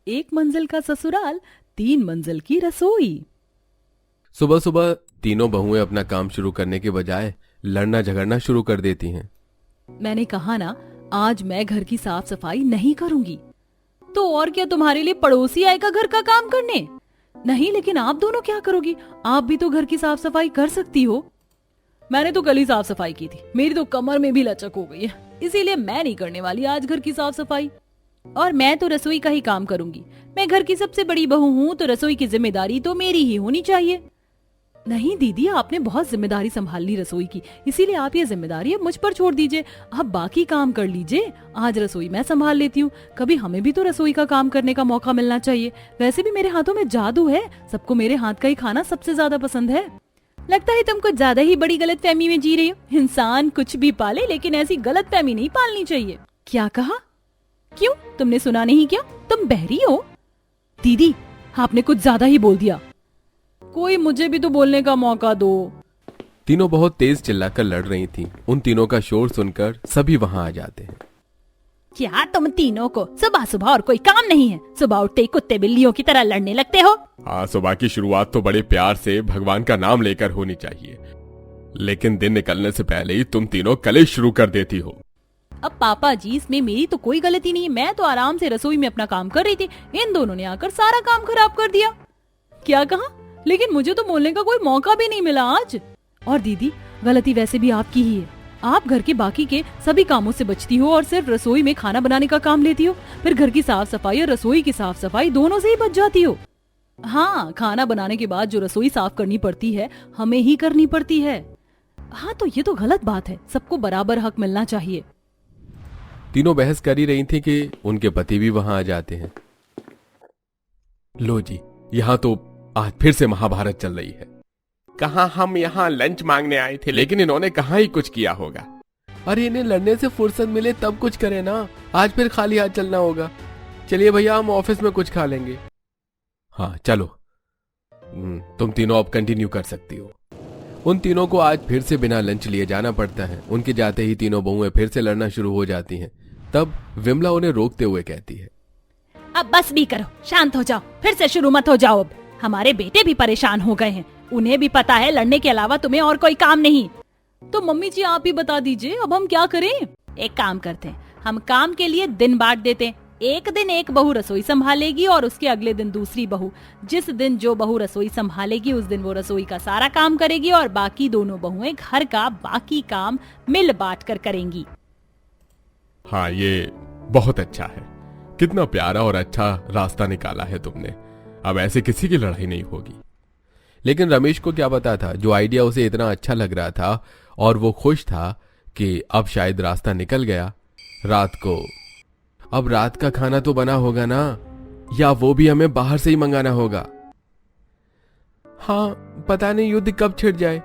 एक मंजिल का ससुराल, 3 मंजिल की रसोई। सुबह सुबह तीनों बहुएं अपना काम शुरू करने के बजाय लड़ना झगड़ना शुरू कर देती हैं। मैंने कहा ना, आज मैं घर की साफ सफाई नहीं करूंगी। तो और क्या, तुम्हारे लिए पड़ोसी आएगा घर का काम करने? नहीं, लेकिन आप दोनों क्या करोगी? आप भी तो घर की साफ सफाई कर सकती हो। मैंने तो कल ही साफ सफाई की थी, मेरी तो कमर में भी लचक हो गई है, इसीलिए मैं नहीं करने वाली आज घर की साफ सफाई। और मैं तो रसोई का ही काम करूंगी। मैं घर की सबसे बड़ी बहू हूँ, तो रसोई की जिम्मेदारी तो मेरी ही होनी चाहिए। नहीं दीदी, आपने बहुत जिम्मेदारी संभाल ली रसोई की, इसीलिए आप ये जिम्मेदारी अब मुझ पर छोड़ दीजिए। आप बाकी काम कर लीजिए, आज रसोई मैं संभाल लेती हूँ। कभी हमें भी तो रसोई का काम करने का मौका मिलना चाहिए। वैसे भी मेरे हाथों में जादू है, सबको मेरे हाथ का ही खाना सबसे ज्यादा पसंद है। लगता है तुम कुछ ज्यादा ही बड़ी गलतफहमी में जी रही हो। इंसान कुछ भी पाले, लेकिन ऐसी गलतफहमी नहीं पालनी चाहिए। क्या कहा? क्यों, तुमने सुना नहीं क्या? तुम बहरी हो? दीदी, आपने कुछ ज्यादा ही बोल दिया। कोई मुझे भी तो बोलने का मौका दो। तीनों बहुत तेज चिल्लाकर लड़ रही थीं। उन तीनों का शोर सुनकर सभी वहां आ जाते हैं। क्या तुम तीनों को सुबह सुबह और कोई काम नहीं है? सुबह उठते ही कुत्ते बिल्लियों की तरह लड़ने लगते हो। हाँ, सुबह की शुरुआत तो बड़े प्यार से भगवान का नाम लेकर होनी चाहिए, लेकिन दिन निकलने से पहले ही तुम तीनों कलेश शुरू कर देती हो। अब पापा जी, इसमें मेरी तो कोई गलती नहीं है। मैं तो आराम से रसोई में अपना काम कर रही थी, इन दोनों ने आकर सारा काम खराब कर दिया। क्या कहा? लेकिन मुझे तो बोलने का कोई मौका भी नहीं मिला आज। और दीदी, गलती वैसे भी आपकी ही है। आप घर के बाकी के सभी कामों से बचती हो और सिर्फ रसोई में खाना बनाने का काम लेती हो। फिर घर की साफ सफाई और रसोई की साफ सफाई दोनों से ही बच जाती हो। हाँ, खाना बनाने के बाद जो रसोई साफ करनी पड़ती है, हमें ही करनी पड़ती है। हाँ, तो ये तो गलत बात है। सबको बराबर हक मिलना चाहिए। तीनों बहस कर ही रही थी कि उनके पति भी वहां आ जाते हैं। लो जी, यहाँ तो आज फिर से महाभारत चल रही है। कहाँ हम यहाँ लंच मांगने आए थे, लेकिन इन्होंने कहाँ ही कुछ किया होगा। अरे इन्हें लड़ने से फुर्सत मिले तब कुछ करें ना, आज फिर खाली हाथ चलना होगा। चलिए भैया, हम ऑफिस में कुछ खा लेंगे। हाँ चलो, तुम तीनों अब कंटिन्यू कर सकती हो। उन तीनों को आज फिर से बिना लंच लिए जाना पड़ता है। उनके जाते ही तीनों बहुएं फिर से लड़ना शुरू हो जाती हैं। तब विमला उन्हें रोकते हुए कहती है, अब बस भी करो, शांत हो जाओ, फिर से शुरू मत हो जाओ। अब हमारे बेटे भी परेशान हो गए हैं, उन्हें भी पता है लड़ने के अलावा तुम्हें और कोई काम नहीं। तो मम्मी जी, आप ही बता दीजिए, अब हम क्या करें? एक काम करते हैं, हम काम के लिए दिन बांट देते हैं। एक दिन एक बहू रसोई संभालेगी और उसके अगले दिन दूसरी बहू। जिस दिन जो बहू रसोई संभालेगी उस दिन वो रसोई का सारा काम करेगी और बाकी दोनों बहुएं घर का बाकी काम मिल बांट कर करेंगी। हाँ, ये बहुत अच्छा है। कितना प्यारा और अच्छा रास्ता निकाला है तुमने। अब ऐसे किसी की लड़ाई नहीं होगी। लेकिन रमेश को क्या पता था, जो आइडिया उसे इतना अच्छा लग रहा था और वो खुश था कि अब शायद रास्ता निकल गया। अब रात का खाना तो बना होगा ना, या वो भी हमें बाहर से ही मंगाना होगा। हाँ, पता नहीं युद्ध कब छिड़ जाए।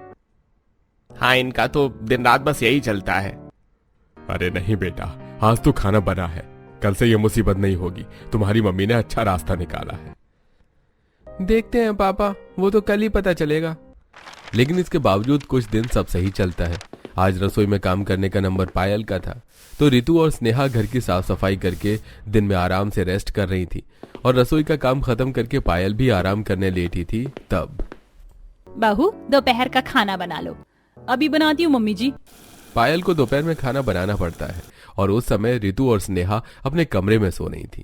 हाँ, इनका तो दिन रात बस यही चलता है। अरे नहीं बेटा, आज तो खाना बना है, कल से ये मुसीबत नहीं होगी। तुम्हारी मम्मी ने अच्छा रास्ता निकाला है। देखते हैं पापा, वो तो कल ही पता चलेगा। लेकिन इसके बावजूद कुछ दिन सब सही चलता है। आज रसोई में काम करने का नंबर पायल का था, तो रितु और स्नेहा घर की साफ सफाई करके दिन में आराम से रेस्ट कर रही थी और रसोई का काम खत्म करके पायल भी आराम करने लेटी थी। तब बहू, दोपहर का खाना बना लो। अभी बनाती हूँ मम्मी जी। पायल को दोपहर में खाना बनाना पड़ता है और उस समय रितु और स्नेहा अपने कमरे में सो रही थी।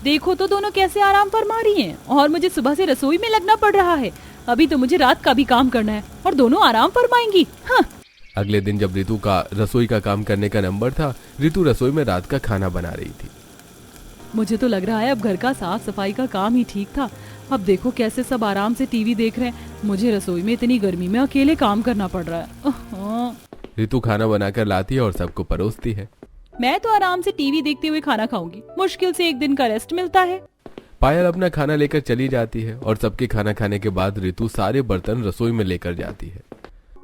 देखो तो दोनों कैसे आराम फरमा रही हैं, और मुझे सुबह से रसोई में लगना पड़ रहा है। अभी तो मुझे रात का भी काम करना है और दोनों आराम फरमाएंगी। हाँ। अगले दिन जब रितु का रसोई का काम करने का नंबर था, रितु रसोई में रात का खाना बना रही थी। मुझे तो लग रहा है अब घर का साफ सफाई का काम ही ठीक था। अब देखो कैसे सब आराम से टीवी देख रहे हैं, मुझे रसोई में इतनी गर्मी में अकेले काम करना पड़ रहा है। रितु खाना बनाकर लाती है और सबको परोसती है। मैं तो आराम से टीवी देखते हुए खाना खाऊंगी, मुश्किल से एक दिन का रेस्ट मिलता है। पायल अपना खाना लेकर चली जाती है और सबके खाना खाने के बाद रितु सारे बर्तन रसोई में लेकर जाती है।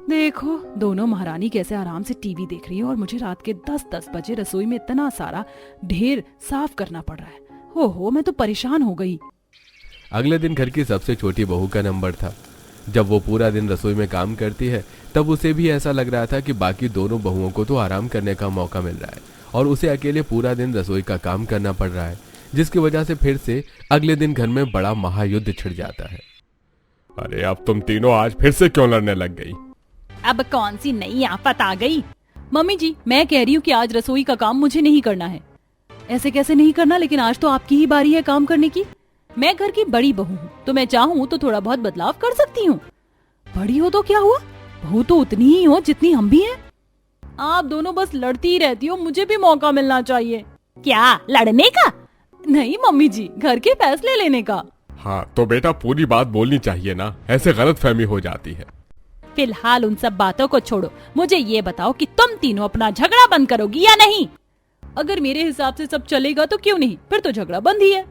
देखो दोनों महारानी कैसे आराम से टीवी देख रही है और मुझे रात के 10-10 बजे रसोई में इतना सारा ढेर साफ करना पड़ रहा है। ओहो, मैं तो परेशान हो गई। अगले दिन घर की सबसे छोटी बहू का नंबर था। जब वो पूरा दिन रसोई में काम करती है तब उसे भी ऐसा लग रहा था कि बाकी दोनों बहुओं को तो आराम करने का मौका मिल रहा है और उसे अकेले पूरा दिन रसोई का काम करना पड़ रहा है। जिसकी वजह से फिर से अगले दिन घर में बड़ा महायुद्ध छिड़ जाता है। अरे अब तुम तीनों आज फिर से क्यों लड़ने लग गई? अब कौन सी नई आफत आ गई? मम्मी जी, मैं कह रही हूँ कि आज रसोई का काम मुझे नहीं करना है। ऐसे कैसे नहीं करना? लेकिन आज तो आपकी ही बारी है काम करने की। मैं घर की बड़ी बहू हूँ, तो मैं चाहूँ तो थोड़ा बहुत बदलाव कर सकती हूँ। बड़ी हो तो क्या हुआ, बहू तो उतनी ही हो जितनी हम भी हैं। आप दोनों बस लड़ती ही रहती हो, मुझे भी मौका मिलना चाहिए। क्या लड़ने का? नहीं मम्मी जी, घर के फैसले लेने का। हाँ तो बेटा पूरी बात बोलनी चाहिए ना, ऐसे गलतफहमी हो जाती है। फिलहाल उन सब बातों को छोड़ो, मुझे ये बताओ कि तुम तीनों अपना झगड़ा बंद करोगी या नहीं? अगर मेरे हिसाब से सब चलेगा तो क्यों नहीं, फिर तो झगड़ा बंद ही है।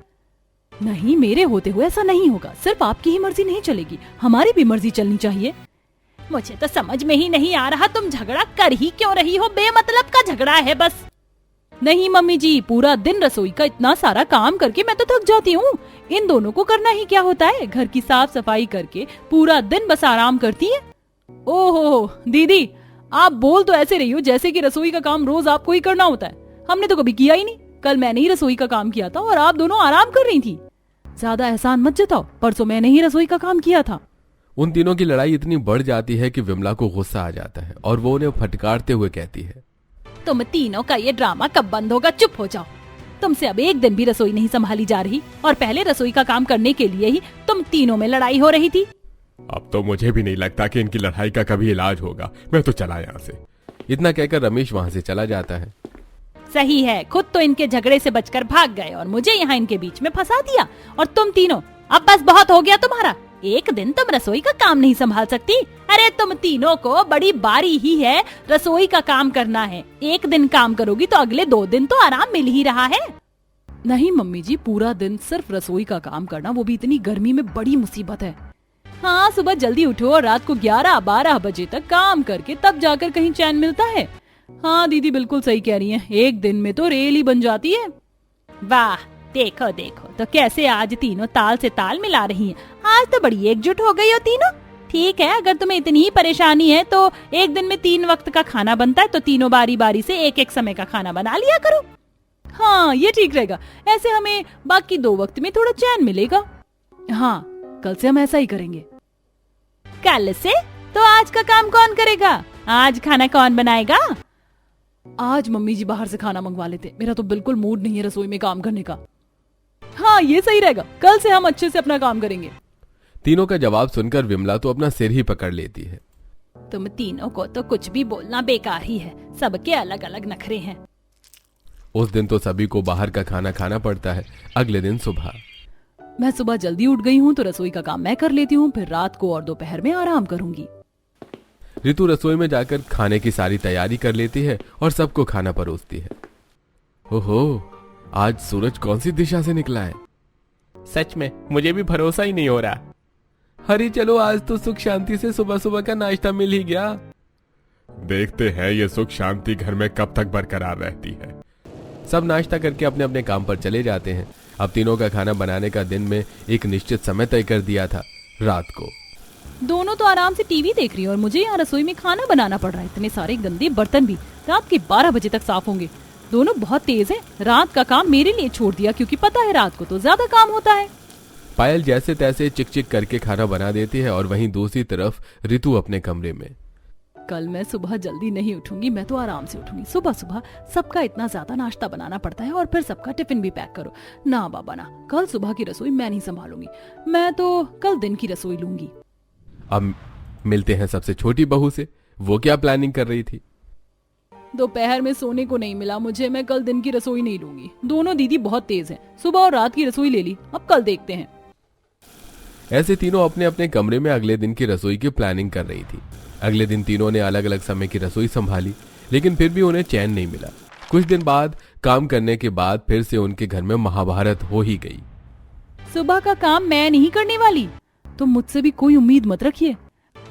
नहीं, मेरे होते हुए ऐसा नहीं होगा। सिर्फ आपकी ही मर्जी नहीं चलेगी, हमारी भी मर्जी चलनी चाहिए। मुझे तो समझ में ही नहीं आ रहा तुम झगड़ा कर ही क्यों रही हो? बेमतलब का झगड़ा है बस। नहीं मम्मी जी, पूरा दिन रसोई का इतना सारा काम करके मैं तो थक जाती हूँ। इन दोनों को करना ही क्या होता है? घर की साफ सफाई करके पूरा दिन बस आराम करती है। ओहो दीदी, आप बोल तो ऐसे रही हो जैसे कि रसोई का काम रोज आपको ही करना होता है। हमने तो कभी किया ही नहीं। कल मैंने ही रसोई का काम किया था और आप दोनों आराम कर रही थी। ज्यादा एहसान मत जताओ, परसों मैंने ही रसोई का काम किया था। उन तीनों की लड़ाई इतनी बढ़ जाती है कि विमला को गुस्सा आ जाता है और वो उन्हें फटकारते हुए कहती है, तुम तीनों का ये ड्रामा कब बंद होगा? चुप हो जाओ। तुमसे अब एक दिन भी रसोई नहीं संभाली जा रही, और पहले रसोई का काम करने के लिए ही तुम तीनों में लड़ाई हो रही थी। अब तो मुझे भी नहीं लगता कि इनकी लड़ाई का कभी इलाज होगा। मैं तो चला यहाँ से। इतना कहकर रमेश वहाँ से चला जाता है। सही है, खुद तो इनके झगड़े से बचकर भाग गए और मुझे यहाँ इनके बीच में फंसा दिया। और तुम तीनों, अब बस बहुत हो गया तुम्हारा। एक दिन तुम रसोई का काम नहीं संभाल सकती? अरे तुम तीनों को बड़ी बारी ही है रसोई का काम करना है। एक दिन काम करोगी तो अगले 2 दिन तो आराम मिल ही रहा है। नहीं मम्मी जी, पूरा दिन सिर्फ रसोई का काम करना, वो भी इतनी गर्मी में, बड़ी मुसीबत है। हाँ, सुबह जल्दी उठो और रात को 11-12 बजे तक काम करके तब जाकर कहीं चैन मिलता है। हाँ दीदी बिल्कुल सही कह रही हैं, एक दिन में तो रेल ही बन जाती है। वाह, देखो देखो तो कैसे आज तीनों ताल से ताल मिला रही हैं। आज तो बड़ी एकजुट हो गई हो तीनों। ठीक है, अगर तुम्हें इतनी ही परेशानी है तो एक दिन में 3 वक्त का खाना बनता है, तो तीनों बारी बारी से एक समय का खाना बना लिया करो। हाँ ये ठीक रहेगा, ऐसे हमें बाकी 2 वक्त में थोड़ा चैन मिलेगा। हाँ, कल से हम ऐसा ही करेंगे। कल से? तो आज का काम कौन करेगा? आज खाना कौन बनाएगा? आज मम्मी जी बाहर से खाना मंगवा लेते, मेरा तो बिल्कुल मूड नहीं है रसोई में काम करने का। हाँ ये सही रहेगा, कल से हम अच्छे से अपना काम करेंगे। तीनों का जवाब सुनकर विमला तो अपना सिर ही पकड़ लेती है। तुम तीनों को तो कुछ भी बोलना बेकार ही है, सबके अलग अलग नखरे हैं। उस दिन तो सभी को बाहर का खाना खाना पड़ता है। अगले दिन सुबह, मैं सुबह जल्दी उठ गई हूँ तो रसोई का काम मैं कर लेती हूँ, फिर रात को और दोपहर में आराम करूंगी। ऋतु रसोई में जाकर खाने की सारी तैयारी कर लेती है और सबको खाना परोसती है। ओहो, आज सूरज कौन सी दिशा से निकला है? सच में मुझे भी भरोसा ही नहीं हो रहा। हरी चलो, आज तो सुख शांति से सुबह सुबह का नाश्ता मिल ही गया। देखते हैं ये सुख शांति घर में कब तक बरकरार रहती है। सब नाश्ता करके अपने अपने काम पर चले जाते हैं। अब तीनों का खाना बनाने का दिन में एक निश्चित समय तय कर दिया था, रात को। दोनों तो आराम से टीवी देख रही हैं और मुझे यहाँ रसोई में खाना बनाना पड़ रहा है। इतने सारे गंदे बर्तन भी रात के 12 बजे तक साफ होंगे। दोनों बहुत तेज हैं। रात का काम मेरे लिए छोड़ दिया क्योंकि पता है रात को तो ज्यादा काम होता है। पायल जैसे तैसे चिक चिक करके खाना बना देती है और वहीं दूसरी तरफ ऋतु अपने कमरे में। कल मैं सुबह जल्दी नहीं उठूंगी, मैं तो आराम से उठूंगी। सुबह सुबह सबका इतना ज्यादा नाश्ता बनाना पड़ता है और फिर सबका टिफिन भी पैक करो। ना बाबा ना, कल सुबह की रसोई मैं नहीं संभालूंगी। मैं तो कल दिन की रसोई लूंगी। अब मिलते हैं सबसे छोटी बहू से, वो क्या प्लानिंग कर रही थी? दोपहर में सोने को नहीं मिला मुझे, मैं कल दिन की रसोई नहीं लूंगी। दोनों दीदी बहुत तेज हैं, सुबह और रात की रसोई ले ली, अब कल देखते हैं। ऐसे तीनों अपने अपने कमरे में अगले दिन की रसोई की प्लानिंग कर रही थी। अगले दिन तीनों ने अलग अलग समय की रसोई संभाली, लेकिन फिर भी उन्हें चैन नहीं मिला। कुछ दिन बाद काम करने के बाद फिर से उनके घर में महाभारत हो ही गई। सुबह का काम मैं नहीं करने वाली, तो मुझसे भी कोई उम्मीद मत रखिए।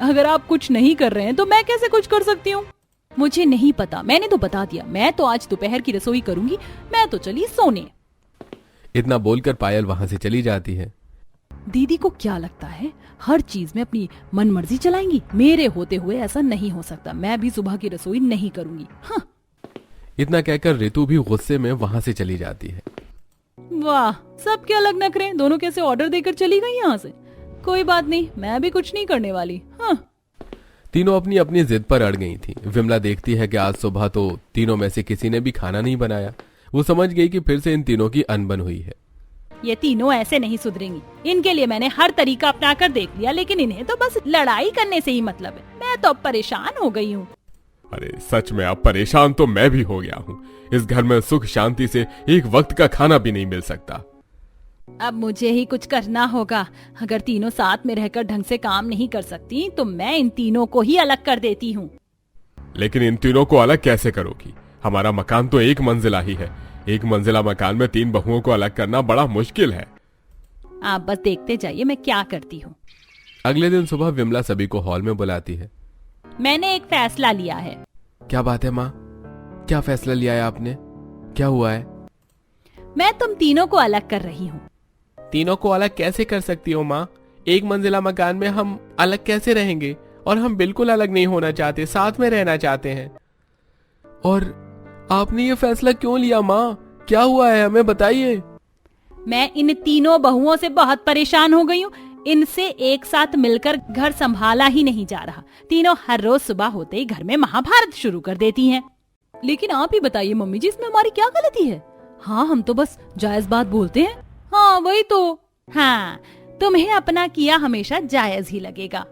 अगर आप कुछ नहीं कर रहे हैं तो मैं कैसे कुछ कर सकती हूँ? मुझे नहीं पता, मैंने तो बता दिया, मैं तो आज दोपहर की रसोई करूंगी। मैं तो चली सोने। इतना बोलकर पायल वहां से चली जाती है। दीदी को क्या लगता है हर चीज में अपनी मनमर्जी चलाएंगी? मेरे होते हुए ऐसा नहीं हो सकता। मैं भी सुबह की रसोई नहीं करूंगी। हाँ। इतना कहकर ऋतु भी गुस्से में वहां से चली जाती है। वाह, सबके अलग नखरे, दोनों कैसे ऑर्डर देकर चली गई यहाँ से। कोई बात नहीं, मैं भी कुछ नहीं करने वाली। हाँ। तीनों अपनी अपनी जिद पर अड़ गई थी। विमला देखती है कि आज सुबह तो तीनों में से किसी ने भी खाना नहीं बनाया। वो समझ गई कि फिर से इन तीनों की अनबन हुई है। ये तीनों ऐसे नहीं सुधरेंगी। इनके लिए मैंने हर तरीका अपना कर देख लिया, लेकिन इन्हें तो बस लड़ाई करने से ही मतलब है। मैं तो अब परेशान हो गई हूँ। अरे सच में अब परेशान तो मैं भी हो गया हूँ। इस घर में सुख शांति से एक वक्त का खाना भी नहीं मिल सकता। अब मुझे ही कुछ करना होगा। अगर तीनों साथ में रहकर ढंग से काम नहीं कर सकती तो मैं इन तीनों को ही अलग कर देती हूँ। लेकिन इन तीनों को अलग कैसे करोगी? हमारा मकान तो एक मंजिला ही है। एक मंजिला मकान में 3 बहुओं को अलग करना बड़ा मुश्किल है। आप बस देखते जाइए मैं क्या करती हूँ। अगले दिन सुबह विमला सभी को हॉल में बुलाती है। मैंने एक फैसला लिया है। क्या बात है माँ? क्या फैसला लिया है आपने? क्या हुआ है? मैं तुम तीनों को अलग कर रही हूँ। तीनों को अलग कैसे कर सकती हो माँ? एक मंजिला मकान में हम अलग कैसे रहेंगे? और हम बिल्कुल अलग नहीं होना चाहते, साथ में रहना चाहते हैं। और आपने ये फैसला क्यों लिया माँ? क्या हुआ है, हमें बताइए। मैं इन तीनों बहुओं से बहुत परेशान हो गई हूँ। इनसे एक साथ मिलकर घर संभाला ही नहीं जा रहा। तीनों हर रोज सुबह होते ही घर में महाभारत शुरू कर देती हैं। लेकिन आप ही बताइए मम्मी जी, इसमें हमारी क्या गलती है? हाँ, हम तो बस जायज बात बोलते हैं। हाँ वही तो। हाँ, तुम्हें अपना किया हमेशा जायज ही लगेगा।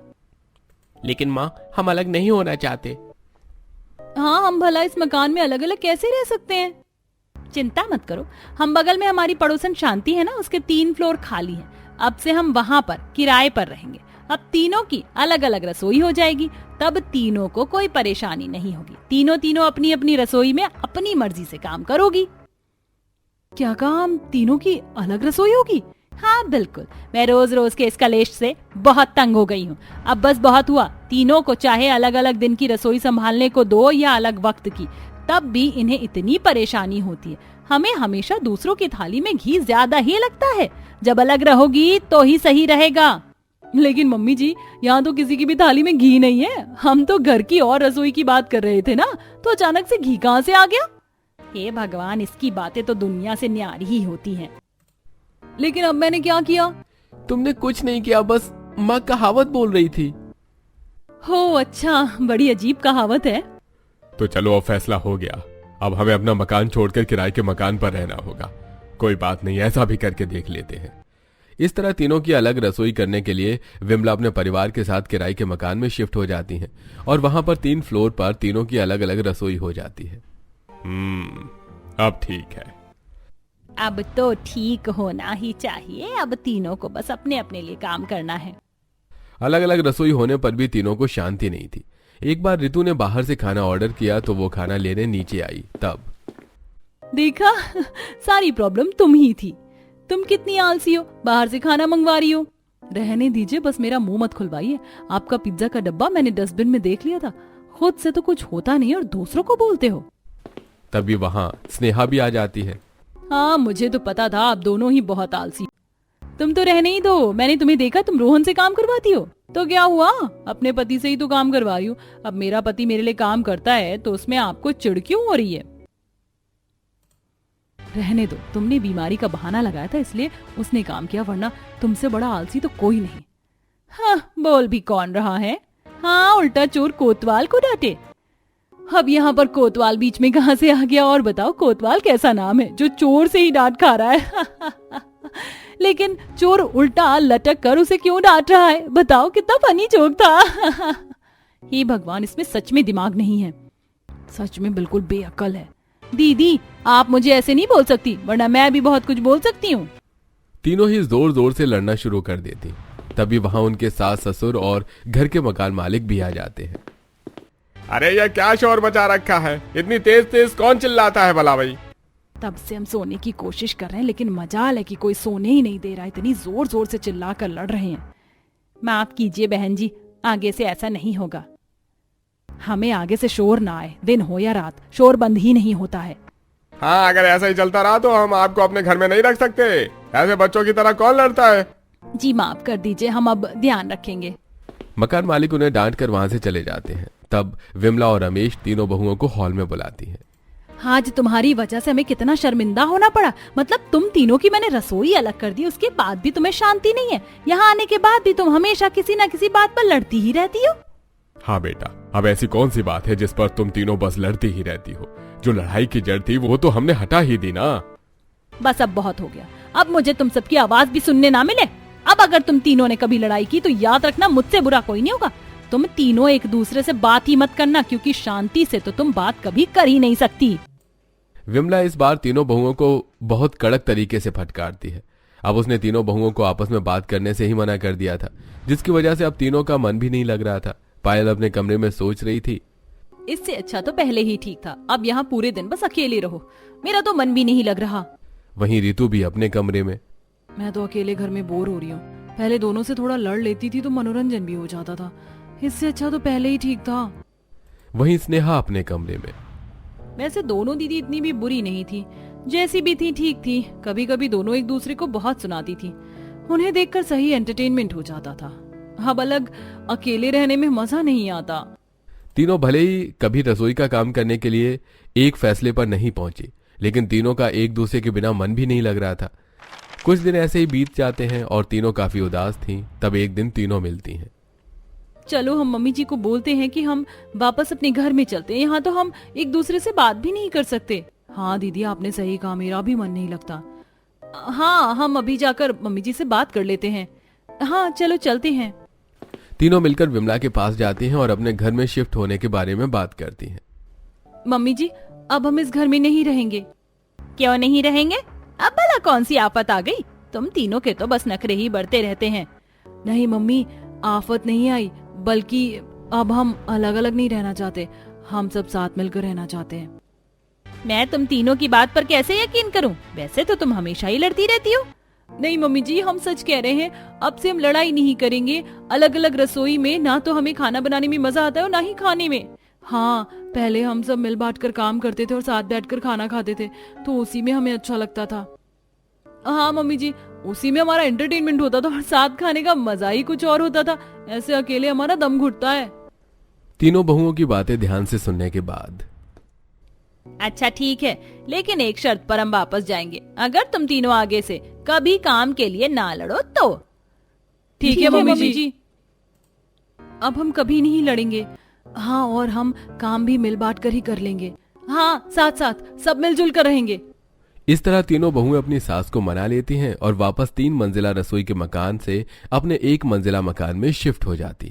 लेकिन माँ, हम अलग नहीं होना चाहते। हाँ, हम भला इस मकान में अलग अलग कैसे रह सकते हैं? चिंता मत करो, हम बगल में हमारी पड़ोसन शांति है ना, उसके 3 फ्लोर खाली हैं। अब से हम वहाँ पर किराए पर रहेंगे। अब तीनों की अलग अलग रसोई हो जाएगी। तब तीनों को कोई परेशानी नहीं होगी। तीनों अपनी अपनी रसोई में अपनी मर्जी से काम करोगी। क्या कहा? हम तीनों की अलग रसोई होगी? हाँ बिल्कुल। मैं रोज रोज के इस कलेश से बहुत तंग हो गई हूँ। अब बस बहुत हुआ। तीनों को चाहे अलग अलग दिन की रसोई संभालने को दो या अलग वक्त की, तब भी इन्हें इतनी परेशानी होती है। हमें हमेशा दूसरों की थाली में घी ज्यादा ही लगता है। जब अलग रहोगी तो ही सही रहेगा। लेकिन मम्मी जी, यहाँ तो किसी की भी थाली में घी नहीं है। हम तो घर की और रसोई की बात कर रहे थे ना, तो अचानक से घी कहाँ से आ गया? हे भगवान, इसकी बातें तो दुनिया से न्यारी ही होती हैं। लेकिन अब मैंने क्या किया? तुमने कुछ नहीं किया, बस माँ कहावत बोल रही थी। हो अच्छा, बड़ी अजीब कहावत है। तो चलो, अब फैसला हो गया। अब हमें अपना मकान छोड़कर किराए के मकान पर रहना होगा। कोई बात नहीं, ऐसा भी करके देख लेते हैं। इस तरह तीनों की अलग रसोई करने के लिए विमला अपने परिवार के साथ किराए के मकान में शिफ्ट हो जाती हैं और वहां पर 3 फ्लोर पर तीनों की अलग अलग रसोई हो जाती है। अब ठीक है। अब तो ठीक होना ही चाहिए। अब तीनों को बस अपने अपने लिए काम करना है। अलग अलग रसोई होने पर भी तीनों को शांति नहीं थी। एक बार रितु ने बाहर से खाना ऑर्डर किया तो वो खाना लेने नीचे आई। तब देखा, सारी प्रॉब्लम तुम ही थी। तुम कितनी आलसी हो, बाहर से खाना मंगवा रही हो। रहने दीजिए, बस मेरा मुंह मत खुलवाइए। आपका पिज्जा का डब्बा मैंने डस्टबिन में देख लिया था। खुद से तो कुछ होता नहीं और दूसरों को बोलते हो। तभी वहां स्नेहा भी आ जाती है। हाँ, मुझे तो पता था आप दोनों ही बहुत आलसी। तुम तो रहने ही दो। मैंने तुम्हें देखा, तुम रोहन से काम करवाती हो। तो क्या हुआ, अपने पति से ही तो काम करवा रही हूँ। अब मेरा पति मेरे लिए काम करता है तो उसमें आपको चिढ़ क्यों हो रही है? रहने दो, तुमने बीमारी का बहाना लगाया था इसलिए उसने काम किया, वरना तुमसे बड़ा आलसी तो कोई नहीं। हाँ, बोल भी कौन रहा है? हाँ, उल्टा चोर कोतवाल को डांटे। अब यहाँ पर कोतवाल बीच में कहाँ से आ गया? और बताओ, कोतवाल कैसा नाम है जो चोर से ही डांट खा रहा है? लेकिन चोर उल्टा लटक कर उसे क्यों डांट रहा है? बताओ, कितना फनी जोक था। हे भगवान, इसमें सच में दिमाग नहीं है। सच में बिल्कुल बेअक्ल है। दीदी, आप मुझे ऐसे नहीं बोल सकती, वरना मैं भी बहुत कुछ बोल सकती हूँ। तीनों ही जोर जोर से लड़ना शुरू कर देती। तभी वहां उनके सास ससुर और घर के मकान मालिक भी आ जाते हैं। अरे ये क्या शोर मचा रखा है? इतनी तेज तेज कौन चिल्लाता है भला भाई? तब से हम सोने की कोशिश कर रहे हैं, लेकिन मजाल है कि कोई सोने ही नहीं दे रहा। इतनी जोर जोर से चिल्ला कर लड़ रहे हैं। माफ कीजिए बहन जी, आगे से ऐसा नहीं होगा। हमें आगे से शोर ना आए, दिन हो या रात, शोर बंद ही नहीं होता है। हाँ, अगर ऐसा ही चलता रहा तो हम आपको अपने घर में नहीं रख सकते। ऐसे बच्चों की तरह कौन लड़ता है? जी माफ कर दीजिए, हम अब ध्यान रखेंगे। मकान मालिक उन्हें डांट कर वहां से चले जाते हैं। तब विमला और रमेश तीनों बहुओं को हॉल में बुलाती हैं। आज तुम्हारी वजह से हमें कितना शर्मिंदा होना पड़ा। मतलब तुम तीनों की मैंने रसोई अलग कर दी, उसके बाद भी तुम्हें शांति नहीं है। यहाँ आने के बाद भी तुम हमेशा किसी न किसी बात पर लड़ती ही रहती हो। हाँ बेटा, अब ऐसी कौन सी बात है जिस पर तुम तीनों बस लड़ती ही रहती हो? जो लड़ाई की जड़ थी वो तो हमने हटा ही दी ना। बस अब बहुत हो गया, अब मुझे तुम सबकी आवाज भी सुनने ना मिले। अब अगर तुम तीनों ने कभी लड़ाई की तो याद रखना मुझसे बुरा कोई नहीं होगा। तुम तीनों एक दूसरे से बात ही मत करना, क्योंकि शांति से तो तुम बात कभी कर ही नहीं सकती। विमला इस बार तीनों बहुओं को बहुत कड़क तरीके से फटकारती है। अब उसने तीनों बहुओं को आपस में बात करने से ही मना कर दिया था, जिसकी वजह से अब तीनों का मन भी नहीं लग रहा था। पायल अपने कमरे में सोच रही थी, इससे अच्छा तो पहले ही ठीक था। अब यहाँ पूरे दिन बस अकेले रहो, मेरा तो मन भी नहीं लग रहा। वहीं रितु भी अपने कमरे में। मैं तो अकेले घर में बोर हो रही हूँ। पहले दोनों से थोड़ा लड़ लेती थी तो मनोरंजन भी हो जाता था, इससे अच्छा तो पहले ही ठीक था। वहीं स्नेहा अपने कमरे में। वैसे दोनों दीदी इतनी भी बुरी नहीं थी, जैसी भी थी ठीक थी। कभी कभी दोनों एक दूसरे को बहुत सुनाती थी, उन्हें देखकर सही एंटरटेनमेंट हो जाता था। अब अलग अकेले रहने में मजा नहीं आता। तीनों भले ही कभी रसोई का काम करने के लिए एक फैसले पर नहीं पहुंचे, लेकिन तीनों का एक दूसरे के बिना मन भी नहीं लग रहा था। कुछ दिन ऐसे ही बीत जाते हैं और तीनों काफी उदास थीं। तब एक दिन तीनों मिलती हैं। चलो हम मम्मी जी को बोलते हैं कि हम वापस अपने घर में चलते हैं, यहाँ तो हम एक दूसरे से बात भी नहीं कर सकते। हाँ दीदी आपने सही कहा, मेरा भी मन नहीं लगता। हाँ हम अभी जाकर मम्मी जी से बात कर लेते हैं। हाँ चलो चलते हैं। तीनों मिलकर विमला के पास जाती हैं और अपने घर में शिफ्ट होने के बारे में बात करती हैं। मम्मी जी अब हम इस घर में नहीं रहेंगे। क्यों नहीं रहेंगे? अब भला कौन सी आफत आ गई? तुम तीनों के तो बस नखरे ही बढ़ते रहते हैं। नहीं मम्मी, आफत नहीं आई, बल्कि अब हम अलग अलग नहीं रहना चाहते, हम सब साथ मिलकर रहना चाहते हैं। मैं तुम तीनों की बात पर कैसे यकीन करूं? वैसे तो तुम हमेशा ही लड़ती रहती हो। नहीं मम्मी जी हम सच कह रहे हैं, अब से हम लड़ाई नहीं करेंगे। अलग अलग रसोई में ना तो हमें खाना बनाने में मजा आता है और ना ही खाने में। हाँ पहले हम सब मिल बांट कर काम करते थे और साथ बैठकर खाना खाते थे, तो उसी में हमें अच्छा लगता था। हाँ मम्मी जी, उसी में हमारा एंटरटेनमेंट होता था और साथ खाने का मजा ही कुछ और होता था। ऐसे अकेले हमारा दम घुटता है। तीनों बहुओं की बातें ध्यान से सुनने के बाद, अच्छा ठीक है, लेकिन एक शर्त पर हम वापस जाएंगे, अगर तुम तीनों आगे से कभी काम के लिए ना लड़ो तो। ठीक है मम्मी जी। अब हम कभी नहीं लड़ेंगे। हाँ और हम काम भी मिल बांट कर ही कर लेंगे। हाँ साथ साथ सब मिलजुल कर रहेंगे। इस तरह तीनों बहुएं अपनी सास को मना लेती हैं और वापस 3 मंजिला रसोई के मकान से अपने 1 मंजिला मकान में शिफ्ट हो जाती हैं।